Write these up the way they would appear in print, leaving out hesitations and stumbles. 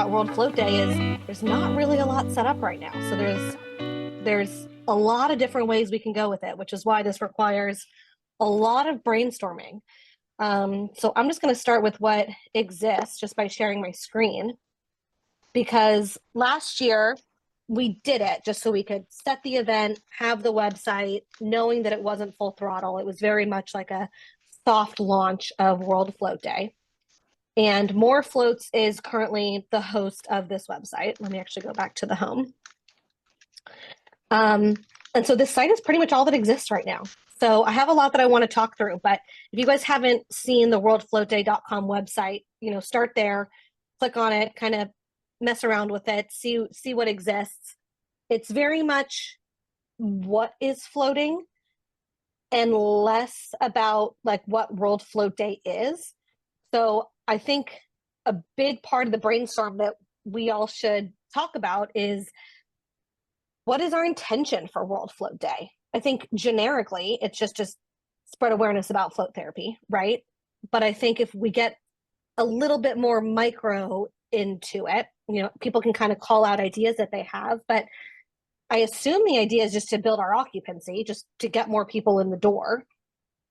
about World Float Day is there's not really a lot set up right now. So there's a lot of different ways we can go with it, which is why this requires a lot of brainstorming. So I'm just going to start with what exists just by sharing my screen, because last year we did it just so we could set the event, have the website, knowing that it wasn't full throttle. It was very much like a soft launch of World Float Day. And More Floats is currently the host of this website. Let me actually go back to the home. And so this site is pretty much all that exists right now. So I have a lot that I want to talk through, but if you guys haven't seen the worldfloatday.com website, start there, click on it, kind of mess around with it, see what exists. It's very much what is floating and less about like what World Float Day is. So I think a big part of the brainstorm that we all should talk about is, what is our intention for World Float Day? I think generically, it's just to spread awareness about float therapy, right? But I think if we get a little bit more micro into it, people can kind of call out ideas that they have. But I assume the idea is just to build our occupancy, just to get more people in the door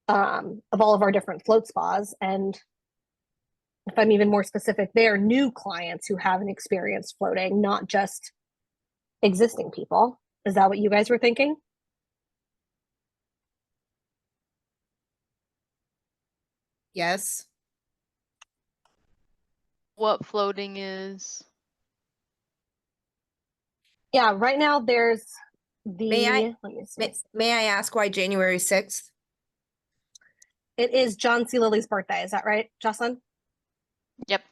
of all of our different float spas. And if I'm even more specific, they are new clients who haven't experienced floating, not just existing people. Is that what you guys were thinking? Yes. What floating is? Yeah, right now there's May I ask why January 6th? It is John C. Lilly's birthday. Is that right, Jocelyn? Yep.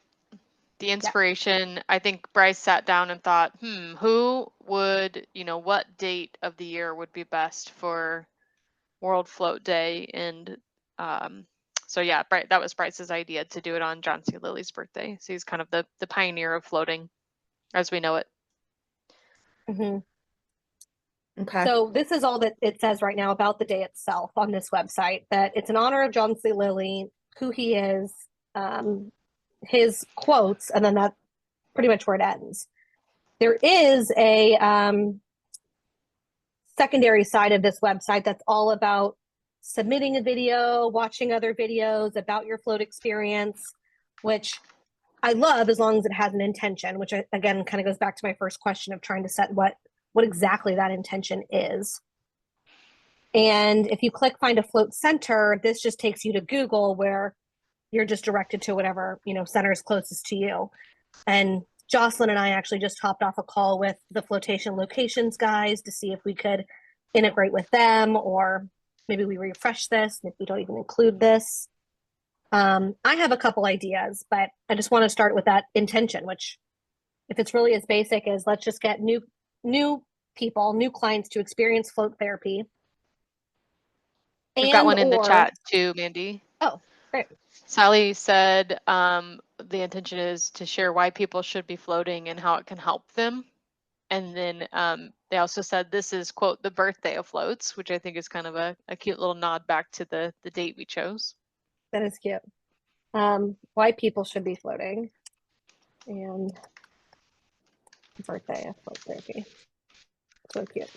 The inspiration, I think Bryce sat down and thought, who would, what date of the year would be best for World Float Day? And so yeah, that was Bryce's idea to do it on John C. Lilly's birthday. So he's kind of the pioneer of floating as we know it. Mm-hmm. Okay. So this is all that it says right now about the day itself on this website, that it's in honor of John C. Lilly, who he is, his quotes, and then that's pretty much where it ends. There is a secondary side of this website that's all about submitting a video, watching other videos about your float experience, which I love as long as it has an intention, which again kind of goes back to my first question of trying to set what exactly that intention is. And if you click find a float center, this just takes you to Google, where you're just directed to whatever center is closest to you. And Jocelyn and I actually just hopped off a call with the Floatation locations guys to see if we could integrate with them, or maybe we refresh this if we don't even include this. I have a couple ideas, but I just want to start with that intention, which, if it's really as basic as let's just get new people, new clients to experience float therapy. We've got one in the chat too, Mandy. Oh, great. Sally said the intention is to share why people should be floating and how it can help them. And then they also said this is, quote, the birthday of floats, which I think is kind of a cute little nod back to the date we chose. That is cute. Why people should be floating and birthday of float therapy. So cute.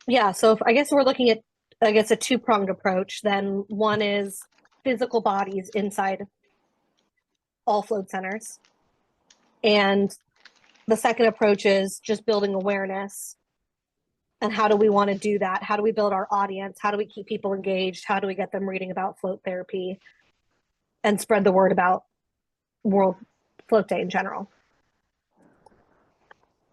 Yeah, so I guess we're looking at, a two-pronged approach. Then one is physical bodies inside all float centers. And the second approach is just building awareness. And how do we want to do that? How do we build our audience? How do we keep people engaged? How do we get them reading about float therapy and spread the word about World Float Day in general?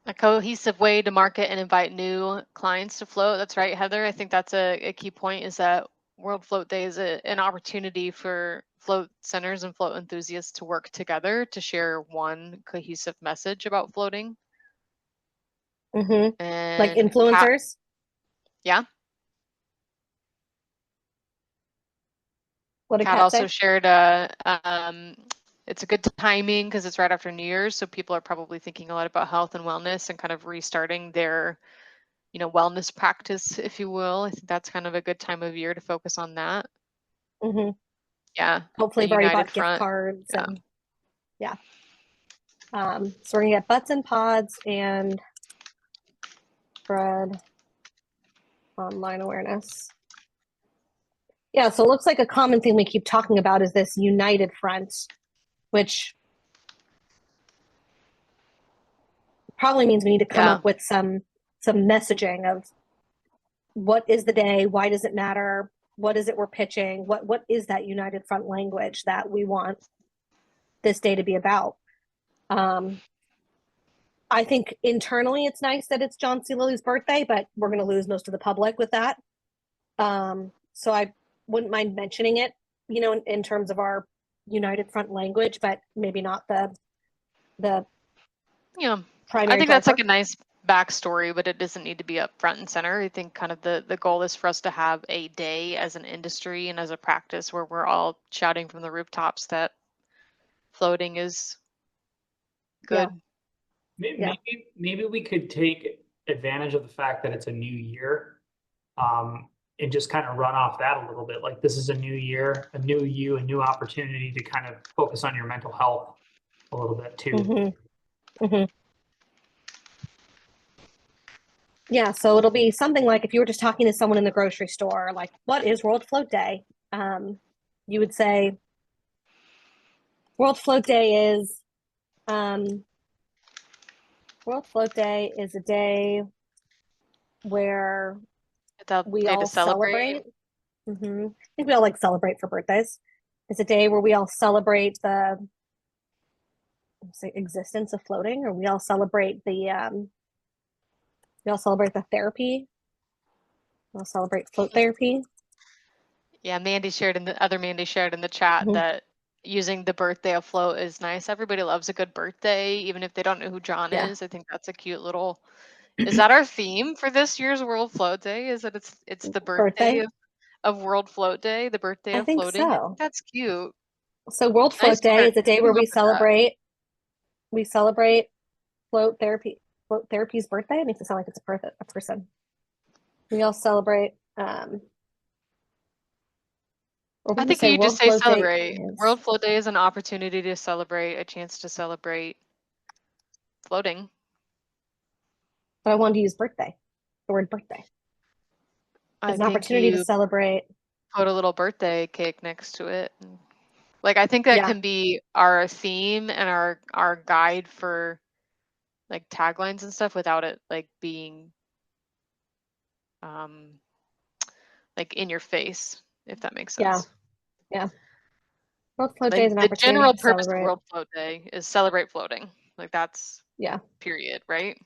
A cohesive way to market and invite new clients to float. That's right, Heather. I think that's a key point, is that World Float Day is an opportunity for float centers and float enthusiasts to work together to share one cohesive message about floating. Mm-hmm. And like influencers? Yeah. What did Kat Kat also say? shared it's a good timing because it's right after New Year's, so people are probably thinking a lot about health and wellness and kind of restarting their, wellness practice, if you will. I think that's kind of a good time of year to focus on that. Mm-hmm. Yeah. Hopefully, The we've already United bought gift Front. cards Yeah. and Yeah. So we're gonna get butts and pods and spread online awareness. Yeah, so it looks like a common thing we keep talking about is this united front, which probably means we need to come up with some messaging of what is the day, why does it matter, what is it we're pitching, what is that united front language that we want this day to be about. I think internally it's nice that it's John C. Lilly's birthday, but we're going to lose most of the public with that. So I wouldn't mind mentioning it, you know, in terms of our united front language, but maybe not the Yeah, primary I think that's like driver. a nice backstory, but it doesn't need to be up front and center. I think kind of the goal is for us to have a day as an industry and as a practice where we're all shouting from the rooftops that floating is good. Maybe we could take advantage of the fact that it's a new year, and just kind of run off that a little bit. Like, this is a new year, a new you, a new opportunity to kind of focus on your mental health a little bit too. Yeah, so it'll be something like if you were just talking to someone in the grocery store, like, what is World Float Day? You would say, World Float Day is a day where we Day to all celebrate. I think we all like celebrate for birthdays. It's a day where we all celebrate the existence of floating, or we all celebrate the therapy. We all celebrate float therapy. Yeah, Mandy shared in the chat that using the birthday of float is nice. Everybody loves a good birthday, even if they don't know who John is. I think that's a cute little. Is that our theme for this year's World Float Day? Is that it's the birthday of World Float Day, the birthday of floating? I think that's cute. So World Float Day is a day where we celebrate float therapy. Float therapy's birthday. It makes it sound like it's a person. We all celebrate. I think you just say celebrate. World Float Day is an opportunity to celebrate, a chance to celebrate floating. But I wanted to use birthday, the word birthday. It's an opportunity to celebrate. Put a little birthday cake next to it. Like, I think that can be our theme and our guide for like taglines and stuff without it like being like in your face, if that makes sense. Yeah. World Float Like, Day is an the opportunity general to purpose celebrate. of World Float Day is celebrate floating. Like, that's period, right?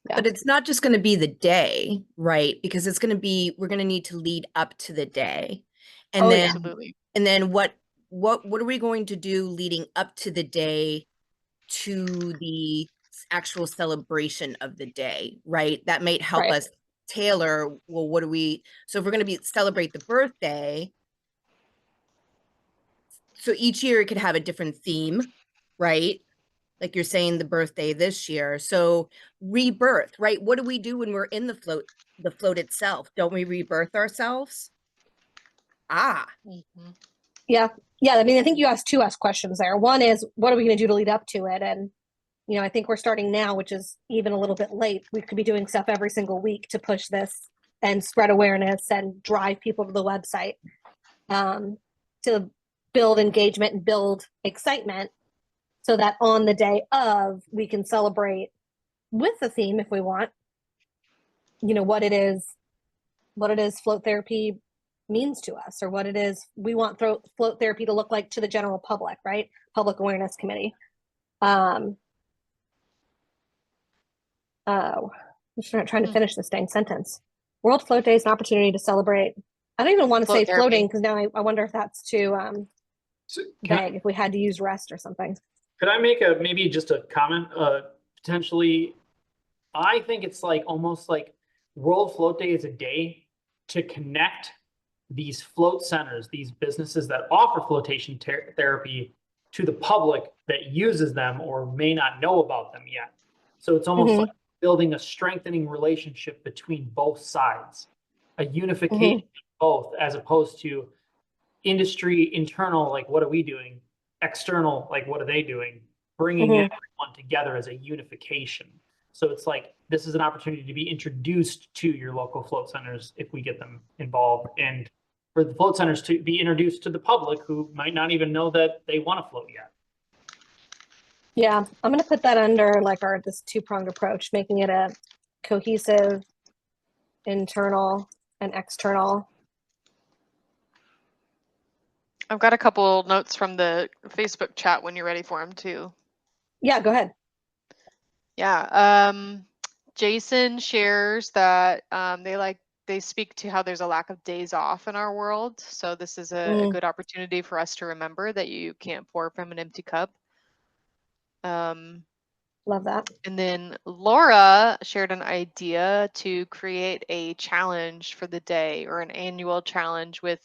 But it's not just going to be the day, right? Because it's going to be, we're going to need to lead up to the day. And then, absolutely. And then what are we going to do leading up to the day to the actual celebration of the day, right? That might help us tailor, well, so if we're going to celebrate the birthday, so each year it could have a different theme, right? Like you're saying, the birthday this year. So rebirth, right? What do we do when we're in the float itself? Don't we rebirth ourselves? Yeah. I mean, I think you asked two questions there. One is, what are we going to do to lead up to it? And, you know, I think we're starting now, which is even a little bit late. We could be doing stuff every single week to push this and spread awareness and drive people to the website, to build engagement and build excitement, so that on the day of, we can celebrate with the theme if we want, you know, what it is float therapy means to us, or what it is we want float therapy to look like to the general public, right? Public Awareness Committee. I'm just trying to finish this dang sentence. World Float Day is an opportunity to celebrate. I don't even want to say floating, because now I wonder if that's too vague, if we had to use rest or something. Could I make maybe just a comment? Potentially, I think it's like almost like World Float Day is a day to connect these float centers, these businesses that offer flotation therapy, to the public that uses them or may not know about them yet. So it's almost like building a strengthening relationship between both sides, a unification of both, as opposed to industry internal, like, what are we doing? External, like, what are they doing? bringing everyone together as a unification. So it's like, this is an opportunity to be introduced to your local float centers if we get them involved, and for the float centers to be introduced to the public who might not even know that they want to float yet. Yeah, I'm going to put that under like this two-pronged approach, making it a cohesive internal and external. I've got a couple notes from the Facebook chat when you're ready for them too. Yeah, go ahead. Yeah. Jason shares that they speak to how there's a lack of days off in our world. So this is a good opportunity for us to remember that you can't pour from an empty cup. Love that. And then Laura shared an idea to create a challenge for the day, or an annual challenge, with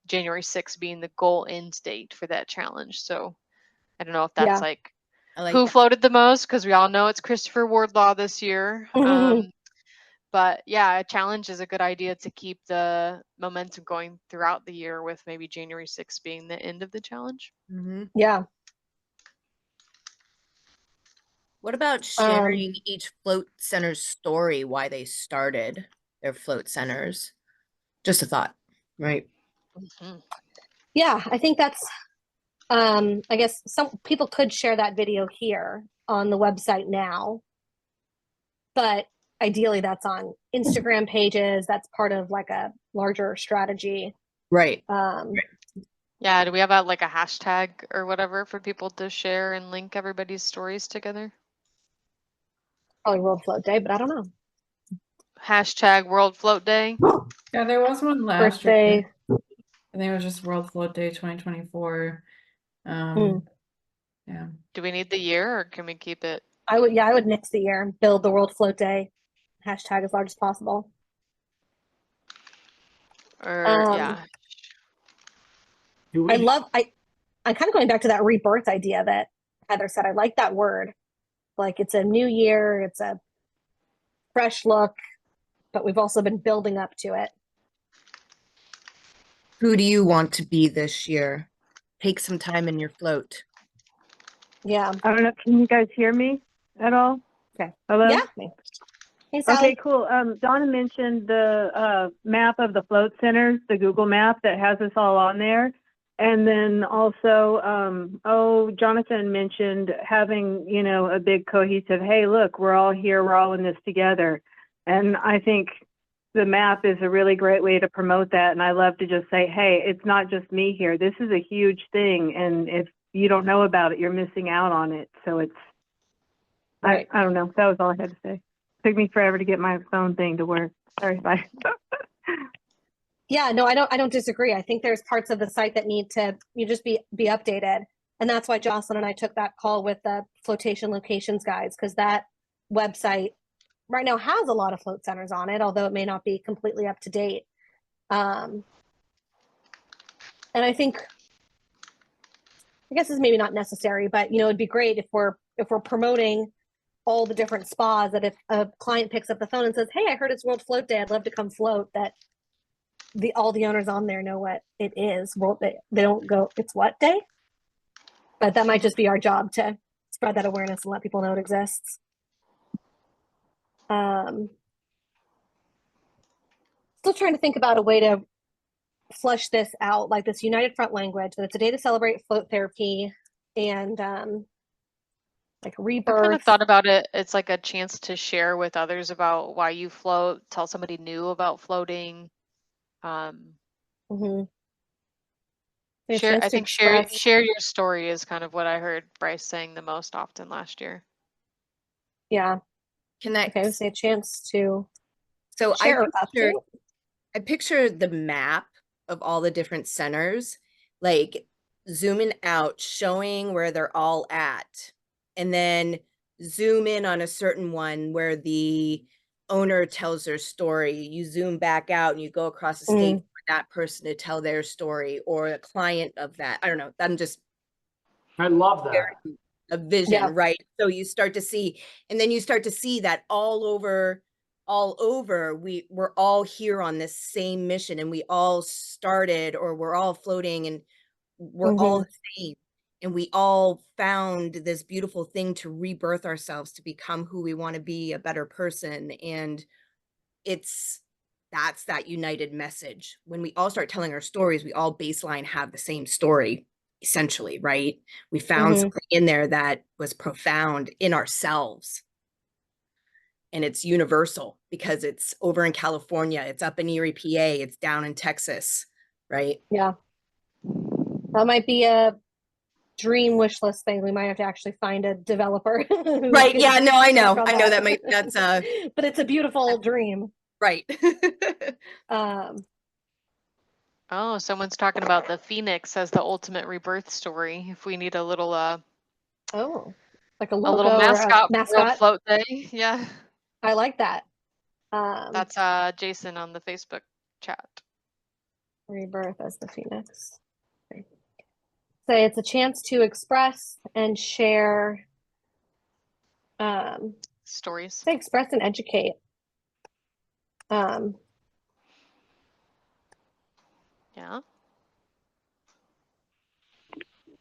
January 6th being the goal end date for that challenge. So I don't know if that's like who floated the most, because we all know it's Christopher Wardlaw this year. But yeah, a challenge is a good idea to keep the momentum going throughout the year, with maybe January 6th being the end of the challenge. Yeah. What about sharing each float center's story, why they started their float centers? Just a thought, right? Yeah, I think that's, I guess some people could share that video here on the website now, but ideally that's on Instagram pages. That's part of like a larger strategy. Right. Yeah, do we have like a hashtag or whatever for people to share and link everybody's stories together? Probably World Float Day, but I don't know. Hashtag World Float Day. Yeah, there was one last Birthday. year. I think it was just World Float Day 2024. Yeah. Do we need the year, or can we keep it? I would nix the year and build the World Float Day hashtag as large as possible. Or yeah. I'm kind of going back to that rebirth idea that Heather said. I like that word. Like, it's a new year, it's a fresh look, but we've also been building up to it. Who do you want to be this year? Take some time in your float. Yeah. I don't know. Can you guys hear me at all? Okay. Hello? Yeah. Hey, Sally. Okay, cool. Donna mentioned the map of the float centers, the Google map that has us all on there. And then also, Jonathan mentioned having, a big cohesive, hey, look, we're all here, we're all in this together. And I think the map is a really great way to promote that. And I love to just say, hey, it's not just me here. This is a huge thing. And if you don't know about it, you're missing out on it. So it's, I don't know. That was all I had to say. Took me forever to get my phone thing to work. Sorry, bye. Yeah, no, I don't disagree. I think there's parts of the site that need to just be updated. And that's why Jocelyn and I took that call with the Floatation Locations guys, because that website right now has a lot of float centers on it, although it may not be completely up to date. And I think, I guess it's maybe not necessary, but it'd be great if we're promoting all the different spas, that if a client picks up the phone and says, hey, I heard it's World Float Day, I'd love to come float, that all the owners on there know what it is. Well, they don't go, it's what day? But that might just be our job to spread that awareness and let people know it exists. Still trying to think about a way to flush this out, like this united front language, that it's a day to celebrate float therapy and like rebirth. I kind of thought about it. It's like a chance to share with others about why you float, tell somebody new about floating. Share your story is kind of what I heard Bryce saying the most often last year. Yeah. Connect. Okay, say a chance to. So I picture the map of all the different centers, like zooming out, showing where they're all at, and then zoom in on a certain one where the owner tells their story. You zoom back out and you go across the state for that person to tell their story, or a client of that. I don't know. I love that. A vision, right? So you start to see, and then you start to see that all over, we're all here on this same mission, and we all started, or we're all floating, and we're all the same. and we all found this beautiful thing to rebirth ourselves, to become who we want to be, a better person. And that's that united message. When we all start telling our stories, we all baseline have the same story, essentially, right? We found something in there that was profound in ourselves. And it's universal because it's over in California, it's up in Erie, PA, it's down in Texas, right? Yeah. That might be a dream wish list thing. We might have to actually find a developer. Right. Yeah, no, I know. I know that's but it's a beautiful dream. Right. Oh, someone's talking about the Phoenix as the ultimate rebirth story. If we need a little like a a logo little or mascot, a for World mascot. Float Day. Yeah. I like that. That's Jason on the Facebook chat. Rebirth as the Phoenix. Okay. Say it's a chance to express and share. Stories. Say express and educate. Yeah.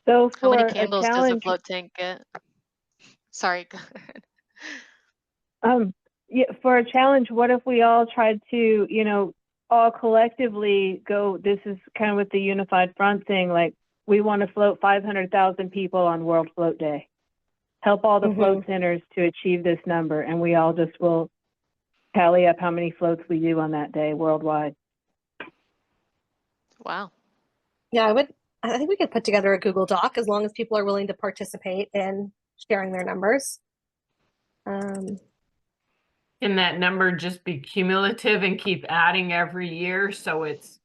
So How many for a candles does a challenge, float tank get? Sorry, go ahead. yeah, for a challenge, what if we all tried to, you know, all collectively go, this is kind of with the unified front thing, like we want to float 500,000 people on World Float Day. Help all the float centers to achieve this number, and we all just will tally up how many floats we do on that day worldwide. Wow. Yeah, I think we could put together a Google Doc as long as people are willing to participate in sharing their numbers. Can that number just be cumulative and keep adding every year? So it's,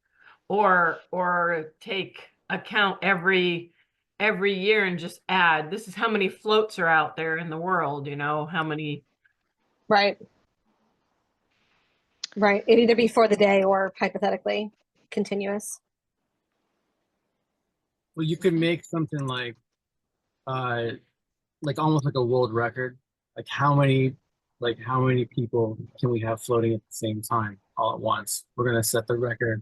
or take account every year and just add, this is how many floats are out there in the world, you know, how many. Right. It'd either be for the day or hypothetically continuous. Well, you could make something like almost like a world record. Like how many people can we have floating at the same time all at once? We're gonna set the record.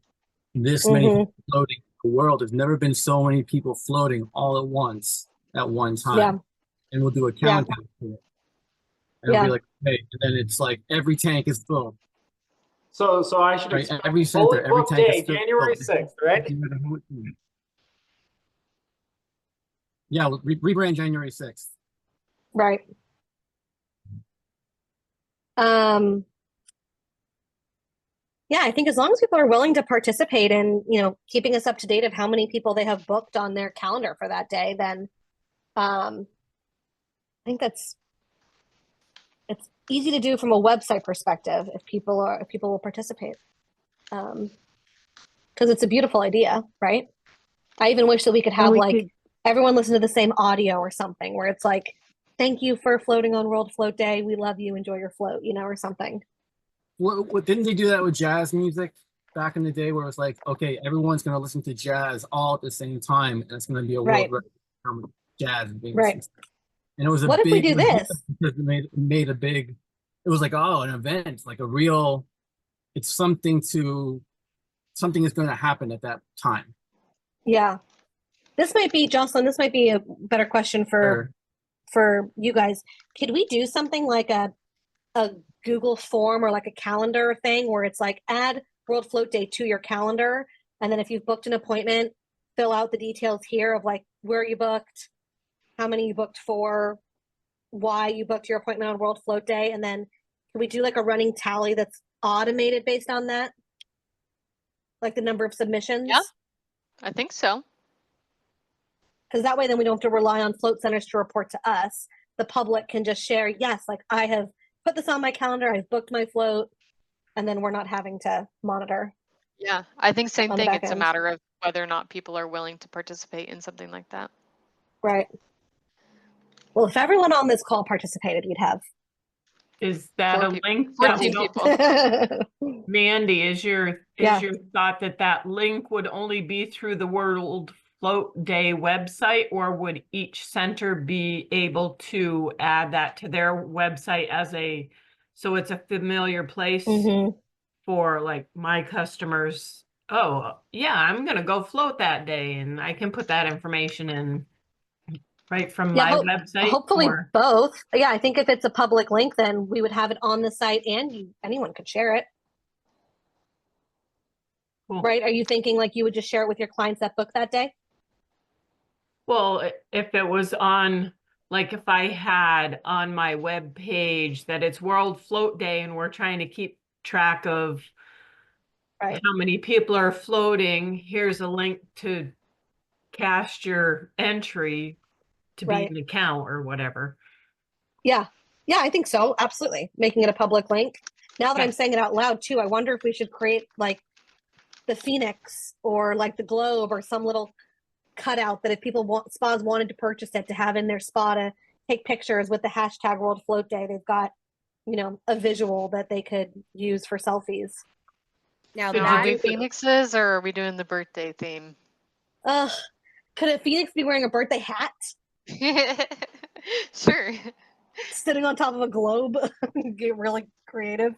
This many people floating in the world. There's never been so many people floating all at once at one time. Yeah. And we'll do a countdown to it. And it'll be like, hey, and then it's like every tank is full. So I should expect every center, every Float tank Day, is full. January 6th, right? Yeah, rebrand January 6th. Right. Yeah, I think as long as people are willing to participate in, you know, keeping us up to date of how many people they have booked on their calendar for that day, then I think it's easy to do from a website perspective if people will participate. Because it's a beautiful idea, right? I even wish that we could have everyone listen to the same audio or something where it's like, thank you for floating on World Float Day. We love you. Enjoy your float, you know, or something. What didn't they do that with jazz music back in the day where it was like, okay, everyone's going to listen to jazz all at the same time. And it's going to be a world record how much jazz is being listened to. And it was what if we do this? It made a big, it was like, oh, an event, like a real, it's something is going to happen at that time. Yeah. This might be, Jocelyn, this might be a better question for you guys. Could we do something like a Google form or like a calendar thing where it's like add World Float Day to your calendar, and then if you've booked an appointment, fill out the details here of like where you booked, how many you booked for, why you booked your appointment on World Float Day, and then can we do like a running tally that's automated based on that? Like the number of submissions? Yeah, I think so. Because that way then we don't have to rely on float centers to report to us. The public can just share, yes, like I have put this on my calendar, I've booked my float, and then we're not having to monitor. Yeah, I think same thing. It's a end. matter of whether or not people are willing to participate in something like that. Right. Well, if everyone on this call participated, we'd have. Is that a link? 14 people. Mandy, is your thought that link would only be through the World Float Day website, or would each center be able to add that to their website so it's a familiar place for like my customers? Oh yeah, I'm gonna go float that day and I can put that information in right from Yeah, my website? hopefully or- both. Yeah, I think if it's a public link, then we would have it on the site and anyone could share it. Cool. Right? Are you thinking like you would just share it with your clients that book that day? Well, if it was on, like if I had on my web page that it's World Float Day and we're trying to keep track of Right. how many people are floating, here's a link to cast your entry to be Right. an account or whatever. Yeah. Yeah, I think so. Absolutely. Making it a public link. Now that Yeah. I'm saying it out loud too, I wonder if we should create like the Phoenix or like the Globe or some little cutout that if people want spas wanted to purchase it to have in their spa to take pictures with the hashtag World Float Day, they've got, you know, a visual that they could use for selfies. Now Could So you are that we do- Phoenixes or are we doing the birthday theme? Could a Phoenix be wearing a birthday hat Sure. sitting on top of a globe? Get really creative.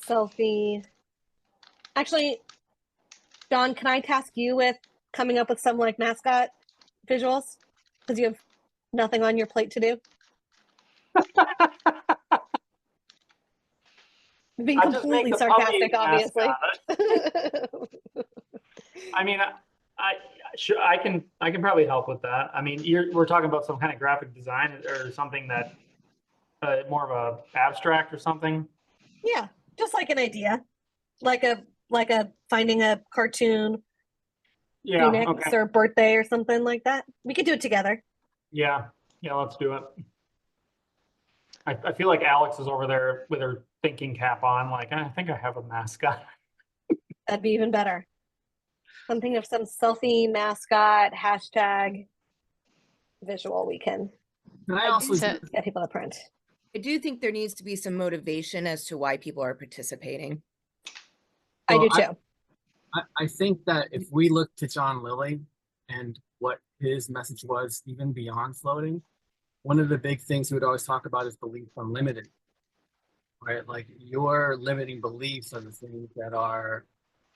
Selfie. Actually, John, can I task you with coming up with some like mascot visuals? Because you have nothing on your plate to do. Being I'll just make completely the sarcastic, puppy obviously. mascot. I mean, sure, I can probably help with that. I mean, we're talking about some kind of graphic design or something that more of a abstract or something. Yeah, just like an idea, like a finding a cartoon Yeah. Phoenix Okay. or a birthday or something like that. We could do it together. Yeah. Yeah. Let's do it. I feel like Alex is over there with her thinking cap on. Like, I think I have a mascot. That'd be even better. Something of some selfie mascot hashtag visual we can Can I I also do, get people to print. I do think there needs to be some motivation as to why people are participating. I do Well, too. I think that if we look to John Lilly and what his message was, even beyond floating, one of the big things he would always talk about is belief unlimited, right? Like your limiting beliefs are the things that are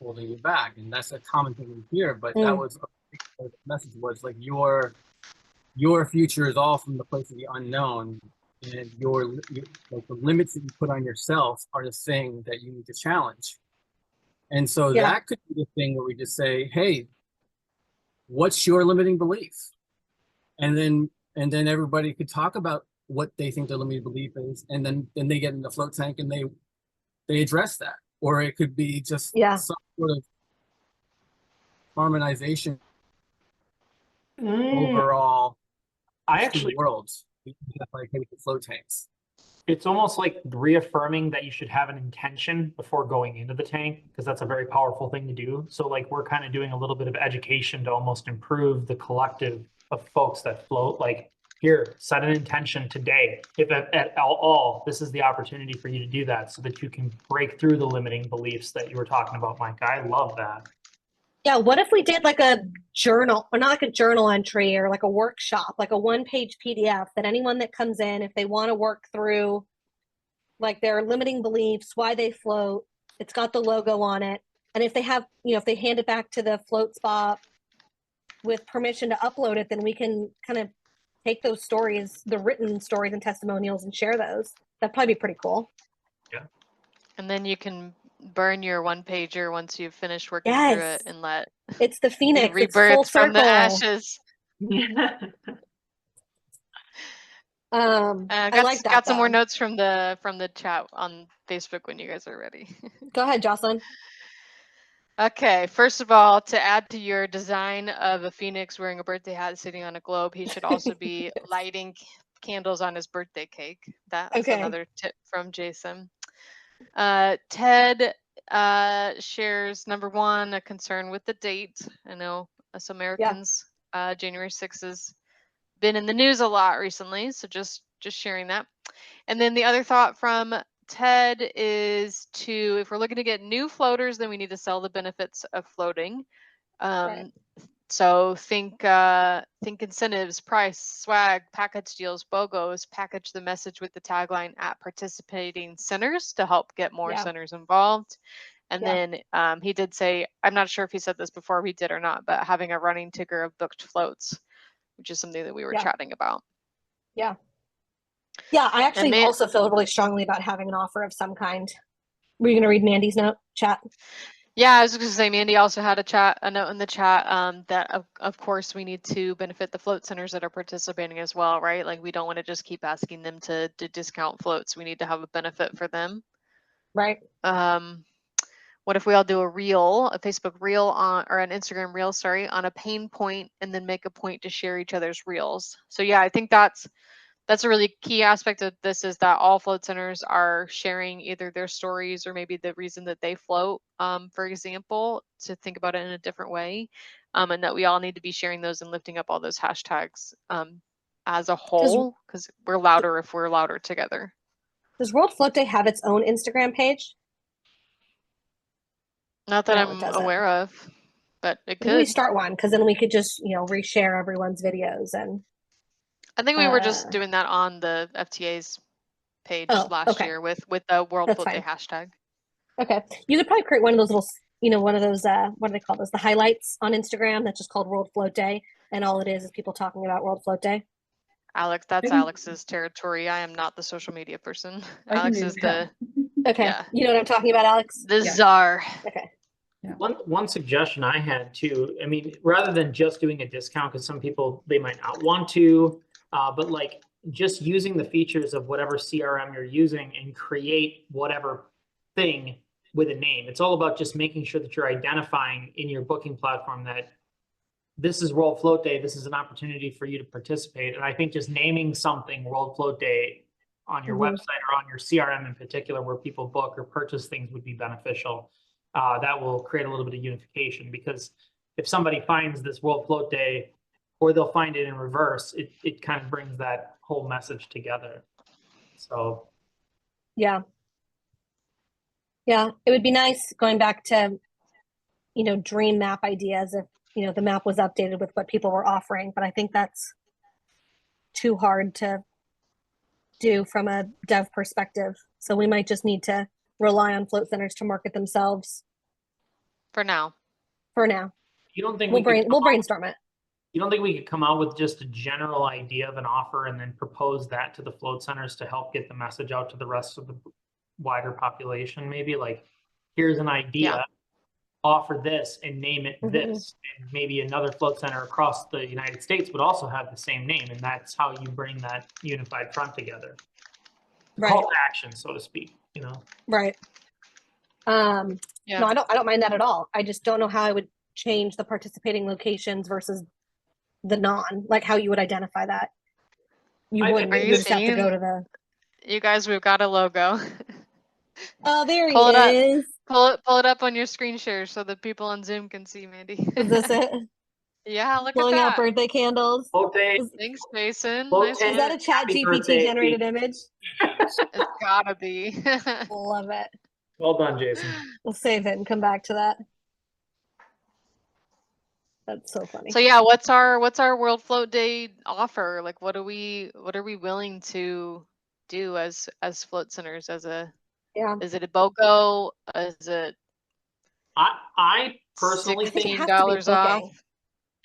holding you back, and that's a common thing we hear. But that was a big part of the message was like your future is all from the place of the unknown, and like the limits that you put on yourself are the thing that you need to challenge. And so Yeah. that could be the thing where we just say, hey, what's your limiting belief? And then everybody could talk about what they think their limiting belief is, and then they get in the float tank and they address that. Or it could be just some sort of harmonization overall I actually worlds. Like the float tanks. It's almost like reaffirming that you should have an intention before going into the tank, because that's a very powerful thing to do. So like we're kind of doing a little bit of education to almost improve the collective of folks that float. Like, here, set an intention today. If at all, this is the opportunity for you to do that so that you can break through the limiting beliefs that you were talking about, Mike. I love that. Yeah, what if we did like a journal, or not like a journal entry or like a workshop, like a one-page PDF that anyone that comes in, if they want to work through like their limiting beliefs, why they float, it's got the logo on it. And if they have, if they hand it back to the float spa with permission to upload it, then we can kind of take those stories, the written stories and testimonials, and share those. That'd probably be pretty cool. Yeah. And then you can burn your one pager once you've finished working through it and let it's the Phoenix. It's full rebirth from the circle. ashes. I like that. Got some more notes from the chat on Facebook when you guys are ready. Go ahead, Jocelyn. Okay, first of all, to add to your design of a phoenix wearing a birthday hat sitting on a globe, he should also be lighting candles on his birthday cake. That's another tip from Jason. Ted shares number one, a concern with the date. I know us Americans, January 6th has been in the news a lot recently, so just sharing that. And then the other thought from Ted is if we're looking to get new floaters, then we need to sell the benefits of floating. So think incentives, price, swag, package deals, BOGOs, package the message with the tagline at participating centers to help get more centers involved. And Yeah. then he did say, I'm not sure if he said this before we did or not, but having a running ticker of booked floats, which is something that we were Yeah. chatting about. Yeah. Yeah, I actually Man- also feel really strongly about having an offer of some kind. Were you going to read Mandy's chat? Yeah, I was just gonna say, Mandy also had a note in the chat that of course we need to benefit the float centers that are participating as well, right? Like we don't want to just keep asking them to discount floats. We need to have a benefit for them. Right. What if we all do a Facebook reel or an Instagram reel, sorry, on a pain point, and then make a point to share each other's reels? So yeah, I think that's a really key aspect of this, is that all float centers are sharing either their stories or maybe the reason that they float, for example, to think about it in a different way. And that we all need to be sharing those and lifting up all those hashtags as a whole, because we're louder if we're louder together. Does World Float Day have its own Instagram page? Not that No, it I'm doesn't. aware of, but it Maybe we could. start one, because then we could just, reshare everyone's videos. And I think we were just doing that on the FTA's page last year with the World Float Day hashtag. Okay. You could probably create one of those little, one of those, what do they call those? The highlights on Instagram that's just called World Float Day. And all it is people talking about World Float Day. Alex, that's Alex's territory. I am not the social media person. Alex is the Okay. Yeah. You know what I'm talking about, Alex? the czar. Okay. One suggestion I had too, I mean, rather than just doing a discount, because some people, they might not want to, but like just using the features of whatever CRM you're using and create whatever thing with a name. It's all about just making sure that you're identifying in your booking platform that this is World Float Day. This is an opportunity for you to participate. And I think just naming something World Float Day on your website or on your CRM in particular, where people book or purchase things, would be beneficial. That will create a little bit of unification, because if somebody finds this World Float Day, or they'll find it in reverse, it kind of brings that whole message together. So Yeah. Yeah. It would be nice, going back to, dream map ideas, if, the map was updated with what people were offering, but I think that's too hard to do from a dev perspective. So we might just need to rely on float centers to market themselves For now. you don't think We'll brainstorm it. You don't think we could come out with just a general idea of an offer and then propose that to the float centers to help get the message out to the rest of the wider population? Maybe like, here's an idea, offer this and name it this. And maybe another float center across the United States would also have the same name. And that's how you bring that unified front together. Call to action, so to speak, Right. No, I don't mind that at all. I just don't know how I would change the participating locations versus the non, like how you would identify that. You wouldn't. You just have to go to the. You guys, we've got a logo. Oh, there Pull he it is. Pull it up on your screen share so that people on Zoom can see, Mandy. Is this it? Yeah, look Blowing at that. out birthday candles. Thanks, Jason. Is that a chat GPT generated image? It's gotta be. Love it. Well done, Jason. We'll save it and come back to that. That's so funny. So yeah, what's our World Float Day offer? Like, what are we willing to do as float centers? Is it a BOGO? Is it? I personally think $16 off.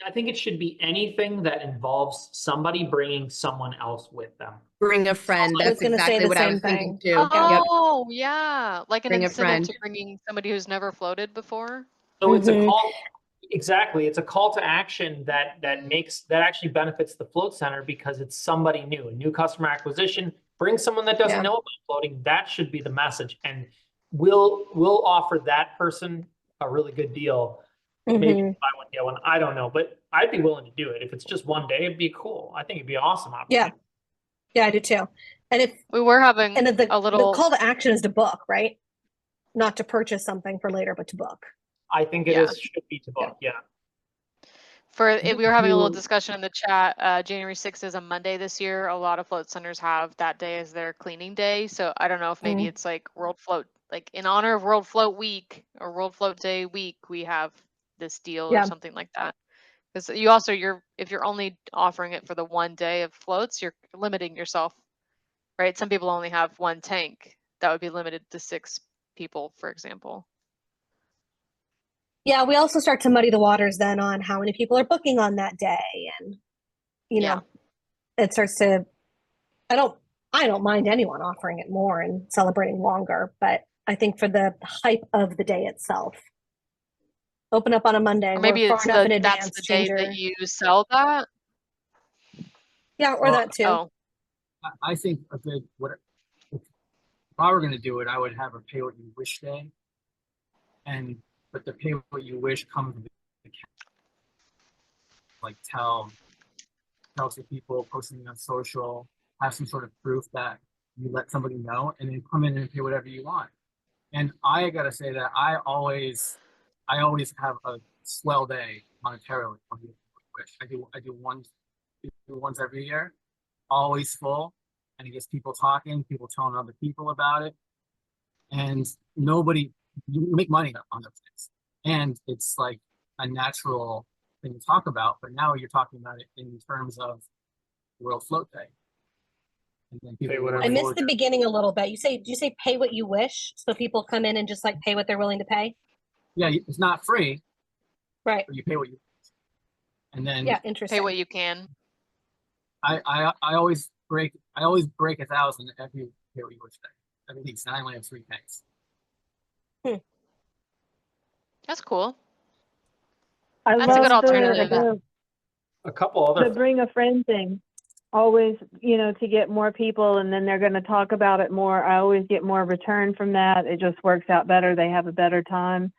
I think it should be anything that involves somebody bringing someone else with them. Bring a friend. That's exactly what I was thinking too. Oh, yeah. Like an Bring a incentive friend. to bringing somebody who's never floated before. So it's a call. Exactly. It's a call to action that actually benefits the float center, because it's somebody new, a new customer acquisition. Bring someone that doesn't know about floating. That should be the message. And we'll offer that person a really good deal. Maybe buy one, get one. I don't know, but I'd be willing to do it. If it's just one day, it'd be cool. I think it'd be awesome. Yeah, I do too. And if we were having the call to action is to book, right? Not to purchase something for later, but to book. I think it should be to book. Yeah. We were having a little discussion in the chat. January 6th is a Monday this year. A lot of float centers have that day as their cleaning day. So I don't know if maybe it's like World Float, like in honor of World Float Week or World Float Day week, we have this deal or something like that. Because you also, if you're only offering it for the one day of floats, you're limiting yourself, right? Some people only have one tank. That would be limited to 6 people, for example. Yeah, we also start to muddy the waters then on how many people are booking on that day, and Yeah. it starts to. I don't mind anyone offering it more and celebrating longer, but I think for the hype of the day itself, open up on a Monday. Or We're maybe far it's enough in that's advance. the Change day that your you sell that. yeah, or Well, that too. Oh, I think a good if I were going to do it, I would have a pay what you wish day, but the pay what you wish comes with like tell to people, posting on social, have some sort of proof that you let somebody know, and then come in and pay whatever you want. And I gotta say that I always have a swell day monetarily on the wish. I do once every year, always full, and it gets people talking, people telling other people about it, and you make money on those things, and it's like a natural thing to talk about. But now you're talking about it in terms of World Float Day, and then people whatever I you missed the beginning a little bit. Did you say pay what you wish? So people come in and just like pay what they're willing to pay? Yeah, it's not free, Right. but you pay what you wish. And then Yeah, pay interesting. what you can. I always break 1,000 every pay what you wish day. Every week, and I only have 3 pays. That's cool. I That's a good love alternative. A couple the other bring a friend thing. Always, to get more people, and then they're going to talk about it more. I always get more return from that. It just works out better. They have a better time.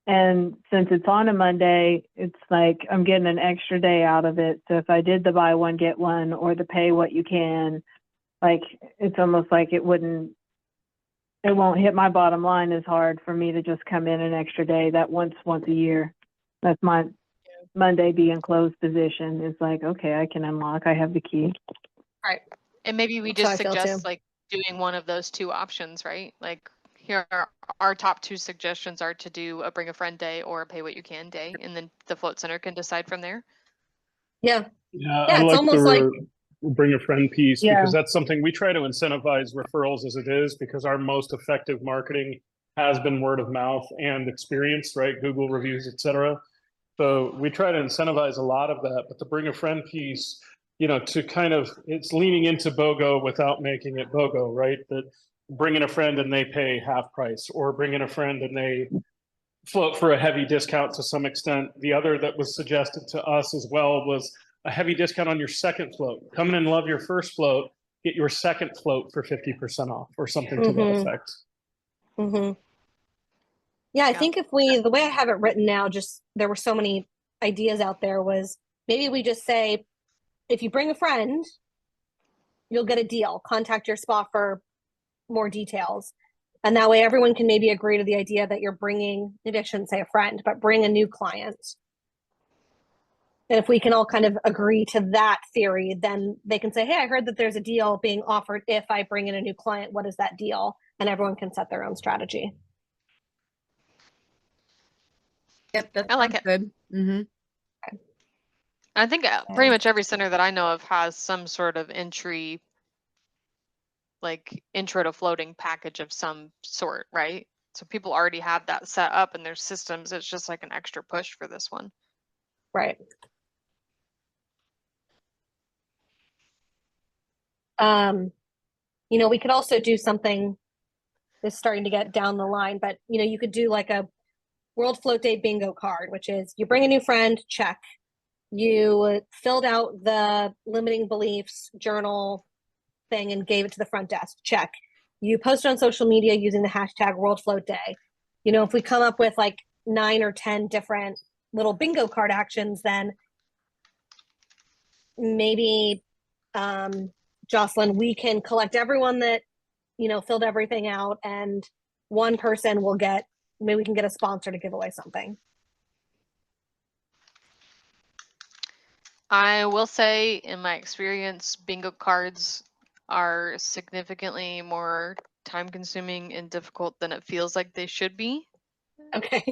And since it's on a Monday, it's like I'm getting an extra day out of it. So if I did the buy one, get one, or the pay what you can, like it's almost like it won't hit my bottom line as hard for me to just come in an extra day that once a year. That's my Monday being closed position is like, okay, I can unlock. I have the key. Right. And maybe we That's how just I feel suggest too. like doing one of those 2 options, right? Like here are our top 2 suggestions are to do a bring a friend day or a pay what you can day, and then the float center can decide from there. Yeah. Yeah, Yeah, I it's like almost like the bring a friend piece Yeah. because that's something we try to incentivize referrals as it is, because our most effective marketing has been word of mouth and experience, right? Google reviews, etc. So we try to incentivize a lot of that, but the bring a friend piece, to kind of, it's leaning into BOGO without making it BOGO, right? That bringing a friend and they pay half price, or bringing a friend and they float for a heavy discount to some extent. The other that was suggested to us as well was a heavy discount on your second float. Come in and love your first float, get your second float for 50% off, or something to that effect. Mm-hmm. Yeah, I think the way I have it written now, just there were so many ideas out there, was maybe we just say, if you bring a friend, you'll get a deal. Contact your spa for more details. And that way everyone can maybe agree to the idea that you're bringing, maybe I shouldn't say a friend, but bring a new client. And if we can all kind of agree to that theory, then they can say, hey, I heard that there's a deal being offered if I bring in a new client. What is that deal? And everyone can set their own strategy. Yep, that I like sounds it. good. Mm-hmm. I think pretty much every center that I know of has some sort of like intro to floating package of some sort, right? So people already have that set up in their systems. It's just like an extra push for this one. Right. We could also do something that's starting to get down the line, but you could do like a World Float Day bingo card, which is you bring a new friend, check. You filled out the limiting beliefs journal thing and gave it to the front desk, check. You posted on social media using the hashtag World Float Day. If we come up with like 9 or 10 different little bingo card actions, then maybe Jocelyn, we can collect everyone that filled everything out, and one person will get, maybe we can get a sponsor to give away something. I will say, in my experience, bingo cards are significantly more time consuming and difficult than it feels like they should be. Okay.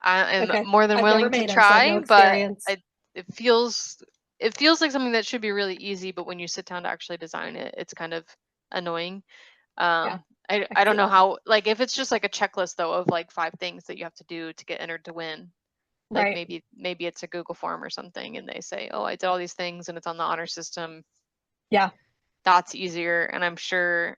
I am Okay. more than I've willing never to made them, so I have try, no but experience. it feels like something that should be really easy, but when you sit down to actually design it, it's kind of annoying. Yeah. I don't know how, like, if it's just like a checklist though of like 5 things that you have to do to get entered to win. Like maybe it's a Google form or something and they say, oh, I did all these things and it's on the honor system. Yeah. That's easier. And I'm sure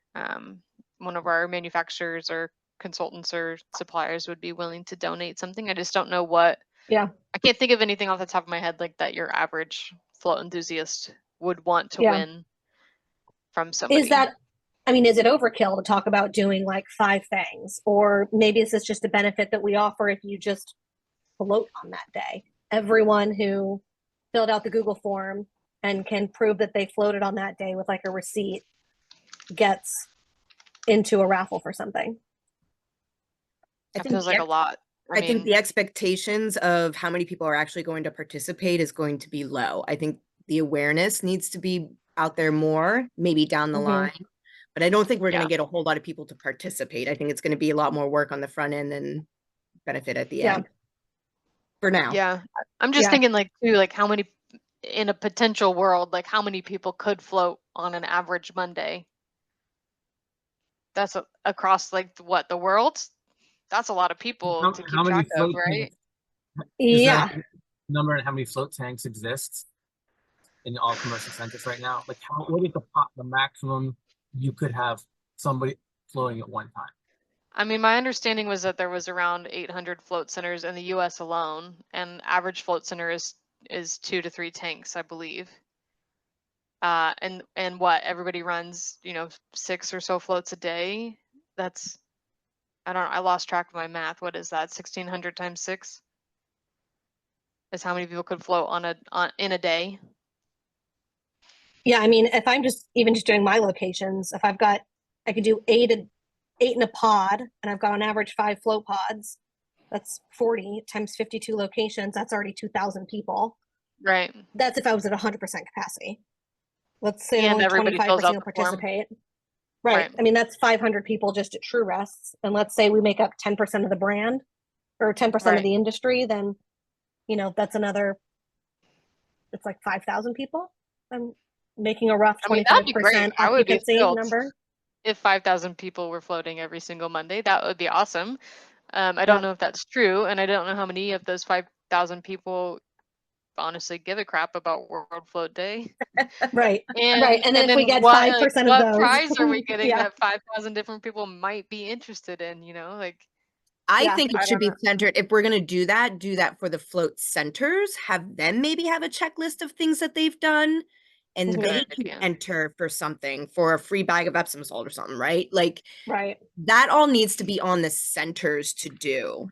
one of our manufacturers or consultants or suppliers would be willing to donate something. I just don't know what. Yeah. I can't think of anything off the top of my head like that your average float enthusiast would want to win from somebody. Is that, I mean, is it overkill to talk about doing like 5 things? Or maybe is this just a benefit that we offer if you just float on that day? Everyone who filled out the Google form and can prove that they floated on that day with like a receipt gets into a raffle for something. That feels like a lot. I think the expectations of how many people are actually going to participate is going to be low. I think the awareness needs to be out there more, maybe down the line. But I don't think we're going to get a whole lot of people to participate. I think it's going to be a lot more work on the front end and benefit at the end. For now. Yeah. I'm just thinking like too, like how many in a potential world, like how many people could float on an average Monday? That's across like what, the world? That's a lot of people to keep track of, right? Yeah. Number and how many float tanks exist in all commercial centers right now? Like, what is the maximum you could have somebody floating at one time? I mean, my understanding was that there was around 800 float centers in the U.S. alone, and average float center is 2 to 3 tanks, I believe. And what everybody runs, 6 or so floats a day. That's, I lost track of my math. What is that? 1,600 times 6 is how many people could float in a day. Yeah, I mean, if I'm just doing my locations, if I could do 8 in a pod, and I've got on average 5 float pods. That's 40 times 52 locations. That's already 2,000 people. Right. That's if I was at 100% capacity. Let's say only 25% will participate. Right. I mean, that's 500 people just at True Rests. And let's say we make up 10% of the brand or 10% of the industry, then, that's another, it's like 5,000 people. I'm making a rough 25% occupancy number. If 5,000 people were floating every single Monday, that would be awesome. I don't know if that's true, and I don't know how many of those 5,000 people honestly give a crap about World Float Day. Right. And then if we get 5% of those, what prize are we getting that 5,000 different people might be interested in? I think it should be centered. If we're going to do that for the float centers, have them maybe have a checklist of things that they've done. And they can enter for something, for a free bag of Epsom salt or something, right? Like, that all needs to be on the centers to do.